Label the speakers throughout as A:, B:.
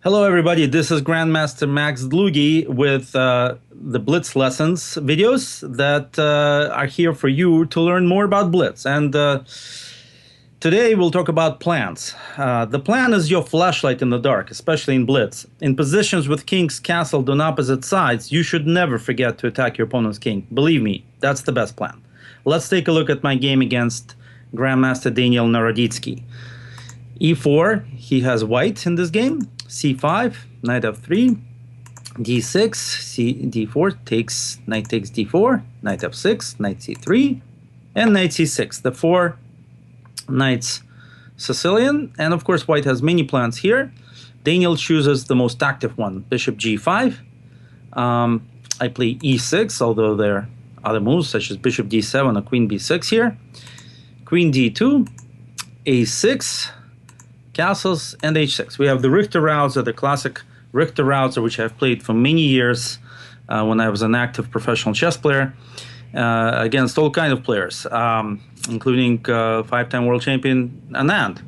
A: Hello, everybody. This is Grandmaster Max Dlugy with the Blitz lessons videos that are here for you to learn more about Blitz. And today we'll talk about plans. The plan is your flashlight in the dark, especially in Blitz. In positions with kings castled on opposite sides, you should never forget to attack your opponent's king. Believe me, that's the best plan. Let's take a look at my game against Grandmaster Daniel Naroditsky. E4, he has white in this game. C5, knight f3, d6, d4, knight takes d4, knight f6, knight c3, and knight c6. The four knights Sicilian, and of course white has many plans here. Daniel chooses the most active one, bishop g5. I play e6, although there are other moves such as bishop d7 or queen b6 here. Queen d2, a6, castles, and h6. We have the Richter Rouser, the classic Richter Rouser, which I've played for many years when I was an active professional chess player against all kinds of players, including five-time world champion Anand.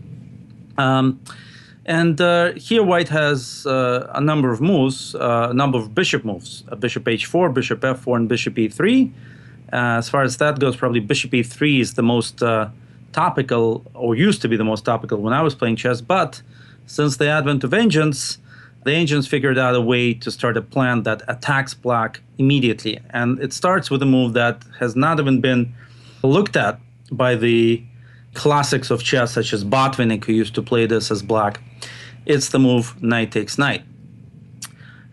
A: Here white has a number of moves, a number of bishop moves, bishop h4, bishop f4, and bishop e3. As far as that goes, probably bishop e3 is the most topical, or used to be the most topical when I was playing chess, but since the advent of engines, the engines figured out a way to start a plan that attacks black immediately. And it starts with a move that has not even been looked at by the classics of chess, such as Botvinnik, who used to play this as black. It's the move knight takes knight.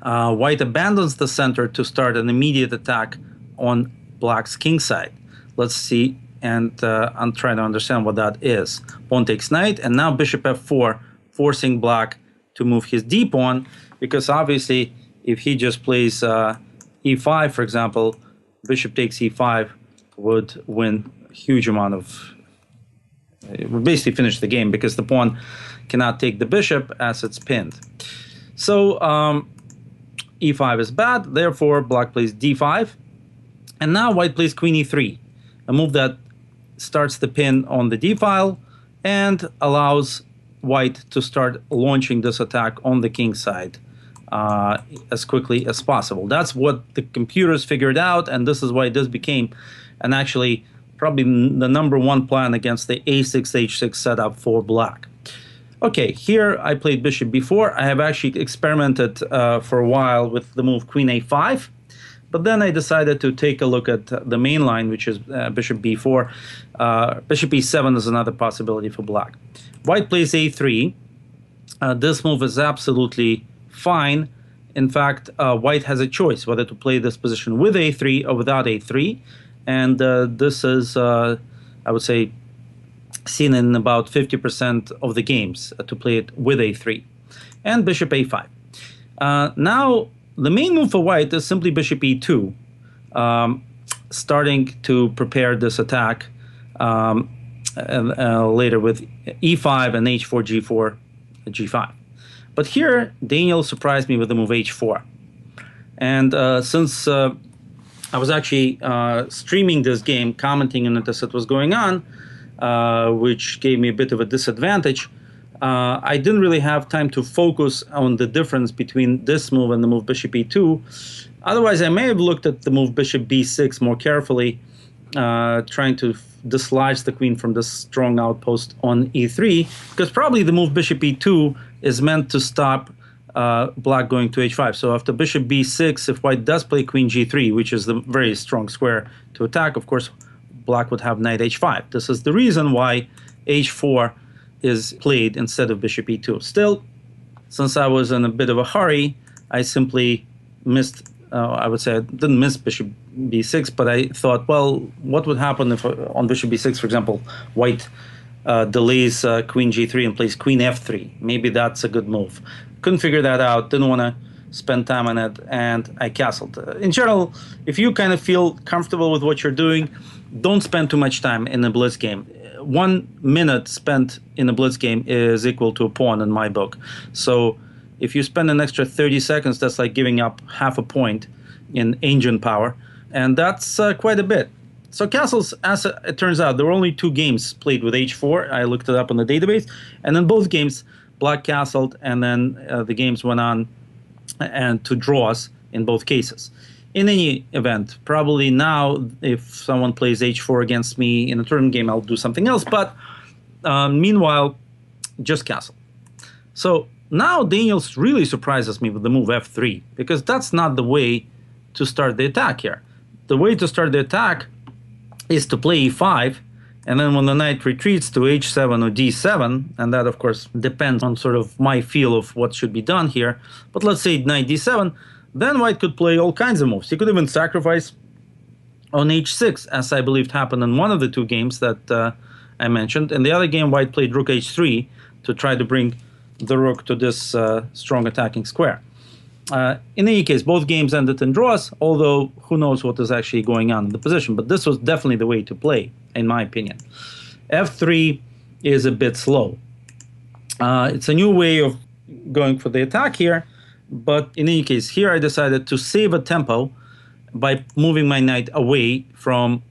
A: White abandons the center to start an immediate attack on black's king side. Let's see. And I'm trying to understand what that is. Pawn takes knight, and now bishop f4, forcing black to move his d pawn, because obviously if he just plays e5, for example, bishop takes e5 would win a huge amount of... It would basically finish the game, because the pawn cannot take the bishop as it's pinned. So e5 is bad, therefore black plays d5, and now white plays queen e3, a move that starts the pin on the d file and allows white to start launching this attack on the king side as quickly as possible. That's what the computers figured out, and this is why this became and actually probably the #1 plan against the a6 h6 setup for black. Okay, here I played bishop b4. I have actually experimented for a while with the move queen a5. But then I decided to take a look at the main line, which is bishop b4. Bishop e7 is another possibility for black. White plays a3. This move is absolutely fine. In fact, white has a choice whether to play this position with a3 or without a3. And this is, I would say, seen in about 50% of the games to play it with a3. And bishop a5. Now, the main move for white is simply bishop e2, starting to prepare this attack later with e5 and h4, g4, g5. But here, Daniel surprised me with the move h4. And since I was actually streaming this game, commenting on it as it was going on, which gave me a bit of a disadvantage, I didn't really have time to focus on the difference between this move and the move bishop e2. Otherwise, I may have looked at the move bishop b6 more carefully, trying to dislodge the queen from this strong outpost on e3, because probably the move bishop e2 is meant to stop black going to h5. So after bishop b6, if white does play queen g3, which is the very strong square to attack, of course, black would have knight h5. This is the reason why h4 is played instead of bishop e2. Still, since I was in a bit of a hurry, I simply missed, I would say I didn't miss bishop b6, but I thought, well, what would happen if on bishop b6, for example, white delays queen g3 and plays queen f3? Maybe that's a good move. Couldn't figure that out, didn't want to spend time on it, and I castled. In general, if you kind of feel comfortable with what you're doing, don't spend too much time in a blitz game. 1 minute spent in a blitz game is equal to a pawn in my book. So if you spend an extra 30 seconds, that's like giving up half a point in engine power, and that's quite a bit. So castles, as it turns out, there were only 2 games played with h4. I looked it up on the database, and in both games, black castled, and then the games went on and to draws in both cases. In any event, probably now, if someone plays h4 against me in a tournament game, I'll do something else. But meanwhile, just castle. So now Daniel really surprises me with the move f3, because that's not the way to start the attack here. The way to start the attack is to play e5, and then when the knight retreats to h7 or d7, and that of course depends on sort of my feel of what should be done here, but let's say knight d7, then white could play all kinds of moves. He could even sacrifice on h6, as I believed happened in one of the two games that I mentioned. In the other game, white played rook h3 to try to bring the rook to this strong attacking square. In any case, both games ended in draws, although who knows what is actually going on in the position. But this was definitely the way to play, in my opinion. f3 is a bit slow. It's a new way of going for the attack here. But in any case, here I decided to save a tempo by moving my knight away from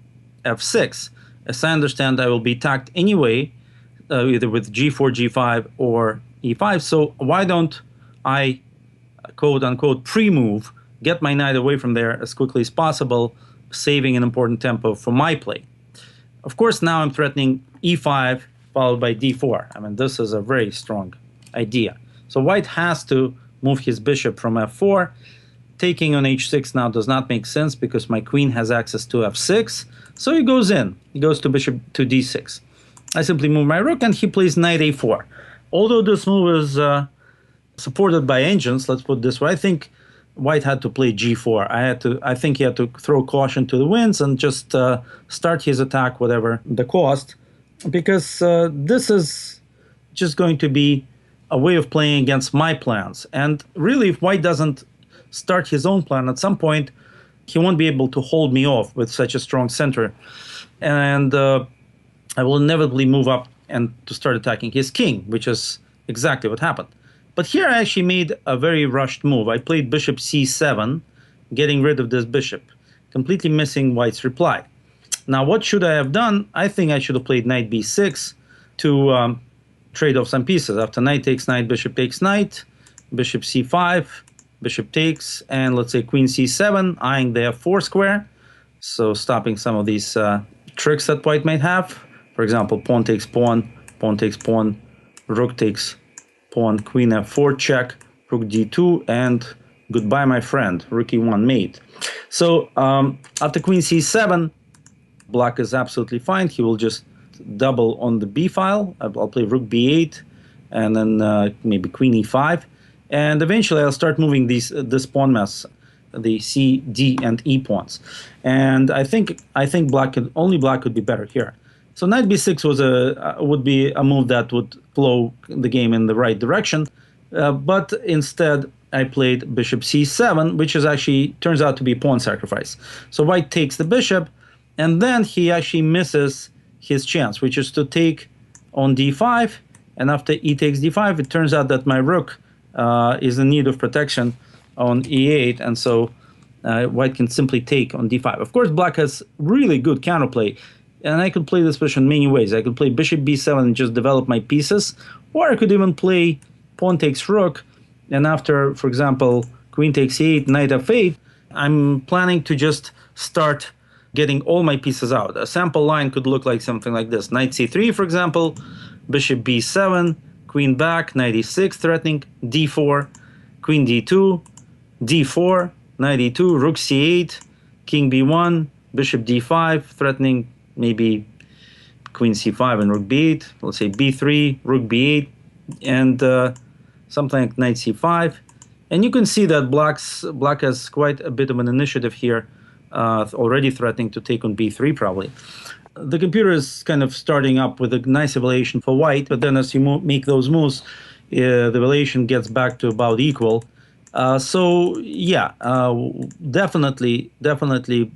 A: f6. As I understand, I will be attacked anyway, either with g4, g5, or e5. So why don't I, quote-unquote, pre-move, get my knight away from there as quickly as possible, saving an important tempo for my play. Of course, now I'm threatening e5 followed by d4. I mean, this is a very strong idea. So white has to move his bishop from f4. Taking on h6 now does not make sense because my queen has access to f6. So he goes in. He goes to bishop to d6. I simply move my rook and he plays knight a4. Although this move is supported by engines, let's put it this way, I think white had to play g4. I think he had to throw caution to the winds and just start his attack, whatever the cost, because this is just going to be a way of playing against my plans. And really, if white doesn't start his own plan, at some point, he won't be able to hold me off with such a strong center. And I will inevitably move up and to start attacking his king, which is exactly what happened. But here I actually made a very rushed move. I played bishop c7, getting rid of this bishop, completely missing white's reply. Now, what should I have done? I think I should have played knight b6 to trade off some pieces. After knight takes knight, bishop takes knight, bishop c5, bishop takes, and let's say queen c7, eyeing the f4 square. So stopping some of these tricks that white might have. For example, pawn takes pawn, pawn takes pawn, rook takes pawn, queen f4 check, rook d2, and goodbye, my friend, rook e1 mate. So after queen c7, black is absolutely fine. He will just double on the b file. I'll play rook b8, and then maybe queen e5. And eventually I'll start moving this pawn mess, the c, d, and e pawns. And I think only black could be better here. So knight b6 would be a move that would flow the game in the right direction. But instead I played bishop c7, which is actually turns out to be pawn sacrifice. So white takes the bishop, and then he actually misses his chance, which is to take on d5. And after e takes d5, it turns out that my rook is in need of protection on e8, and so white can simply take on d5. Of course, black has really good counterplay, and I could play this position many ways. I could play bishop b7 and just develop my pieces, or I could even play pawn takes rook, and after, for example, queen takes e8, knight f8, I'm planning to just start getting all my pieces out. A sample line could look like something like this. Knight c3, for example, bishop b7, queen back, knight e6, threatening d4, queen d2, d4, knight e2, rook c8, king b1, bishop d5, threatening maybe queen c5 and rook b8, let's say b3, rook b8, and something like knight c5. And you can see that black has quite a bit of an initiative here, already threatening to take on b3 probably. The computer is kind of starting up with a nice evaluation for white, but then as you make those moves, the evaluation gets back to about equal. So yeah, definitely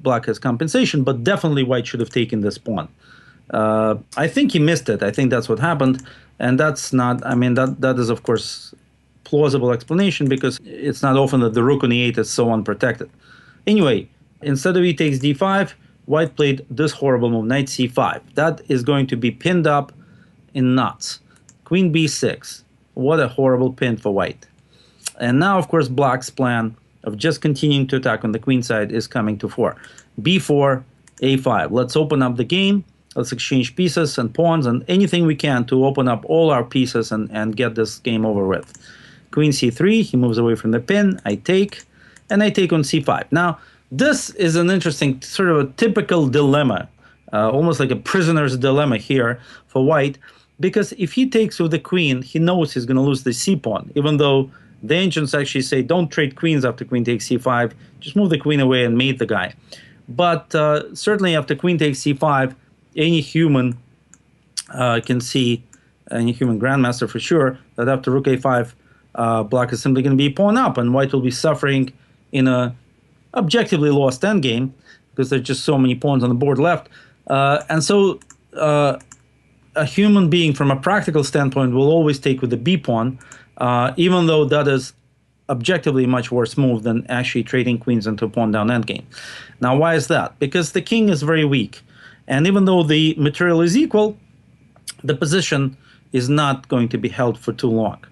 A: black has compensation, but definitely white should have taken this pawn. I think he missed it. I think that's what happened, and that's not. I mean, that is of course plausible explanation because it's not often that the rook on e8 is so unprotected. Anyway, instead of e takes d5, white played this horrible move, knight c5. That is going to be pinned up in knots. Queen b6. What a horrible pin for white. And now, of course, black's plan of just continuing to attack on the queen side is coming to fore. b4, a5. Let's open up the game. Let's exchange pieces and pawns and anything we can to open up all our pieces and get this game over with. Queen c3, he moves away from the pin. I take, and I take on c5. Now, this is an interesting, sort of a typical dilemma, almost like a prisoner's dilemma here for white, because if he takes with the queen, he knows he's going to lose the c-pawn, even though the ancients actually say don't trade queens after queen takes c5, just move the queen away and mate the guy. But certainly after queen takes c5, any human can see, any human grandmaster for sure, that after rook a5, black is simply going to be pawn up, and white will be suffering in a objectively lost endgame because there's just so many pawns on the board left. And so a human being, from a practical standpoint, will always take with the b pawn, even though that is objectively a much worse move than actually trading queens into a pawn down endgame. Now, why is that? Because the king is very weak. And even though the material is equal, the position is not going to be held for too long.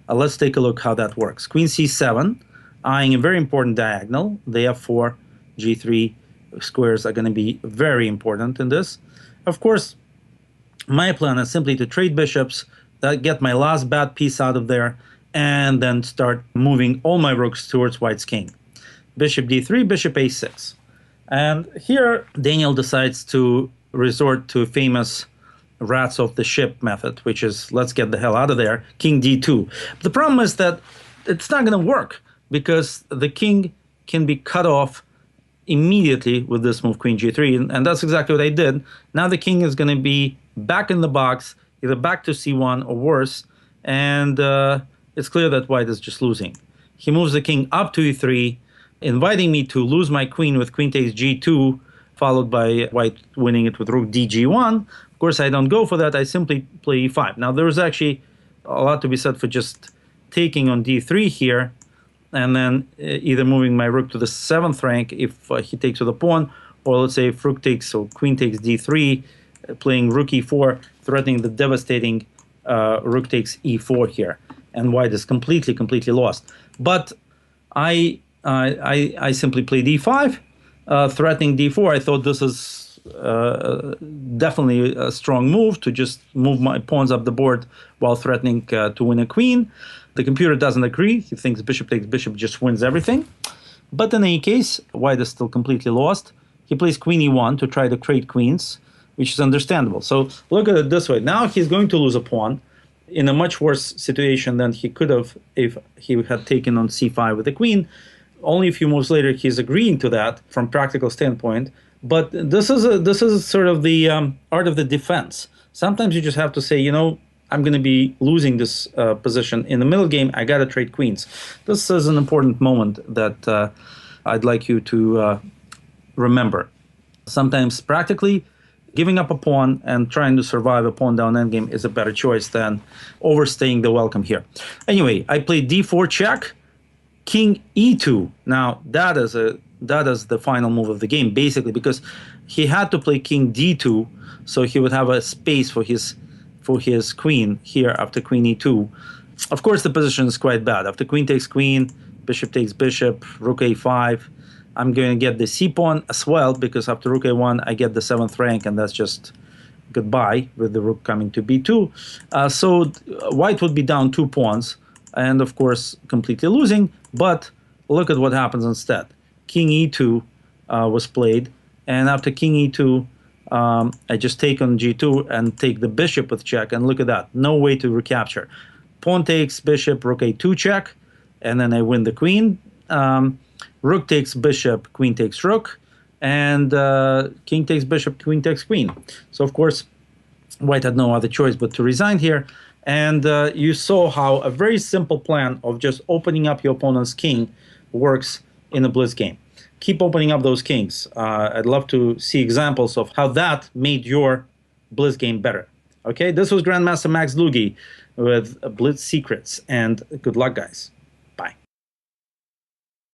A: Let's take a look how that works. Queen c7, eyeing a very important diagonal. The f4, g3 squares are going to be very important in this. Of course, my plan is simply to trade bishops, that get my last bad piece out of there, and then start moving all my rooks towards white's king. Bishop d3, bishop a6. And here, Daniel decides to resort to famous rats off the ship method, which is let's get the hell out of there, king d2. The problem is that it's not going to work because the king can be cut off immediately with this move, queen g3, and that's exactly what I did. Now the king is going to be back in the box, either back to c1 or worse, and it's clear that white is just losing. He moves the king up to e3, inviting me to lose my queen with queen takes g2, followed by white winning it with rook dg1. Of course, I don't go for that. I simply play e5. Now, there's actually a lot to be said for just taking on d3 here, and then either moving my rook to the 7th rank if he takes with a pawn, or let's say if rook takes, so queen takes d3, playing rook e4, threatening the devastating rook takes e4 here. And white is completely lost. But I simply played e5, threatening d4. I thought this is definitely a strong move to just move my pawns up the board while threatening to win a queen. The computer doesn't agree. He thinks bishop takes bishop just wins everything. But in any case, white is still completely lost. He plays queen e1 to try to trade queens, which is understandable. So look at it this way. Now he's going to lose a pawn in a much worse situation than he could have if he had taken on c5 with the queen. Only a few moves later, he's agreeing to that from practical standpoint. But this is sort of the art of the defense. Sometimes you just have to say, you know, I'm going to be losing this position in the middle game. I got to trade queens. This is an important moment that I'd like you to remember. Sometimes practically, giving up a pawn and trying to survive a pawn down endgame is a better choice than overstaying the welcome here. Anyway, I played d4 check, king e2. Now that is the final move of the game, basically, because he had to play king d2, so he would have a space for his queen here after queen e2. Of course, the position is quite bad. After queen takes queen, bishop takes bishop, rook a5. I'm going to get the c-pawn as well, because after rook a1, I get the 7th rank, and that's just goodbye with the rook coming to b2. So white would be down 2 pawns, and of course, completely losing. But look at what happens instead. King e2 was played, and after king e2, I just take on g2 and take the bishop with check, and look at that. No way to recapture. Pawn takes bishop, rook a2 check, and then I win the queen. Rook takes bishop, queen takes rook, and king takes bishop, queen takes queen. So, of course, white had no other choice but to resign here. And you saw how a very simple plan of just opening up your opponent's king works in a blitz game. Keep opening up those kings. I'd love to see examples of how that made your blitz game better. Okay, this was Grandmaster Max Dlugy with Blitz Secrets, and good luck, guys.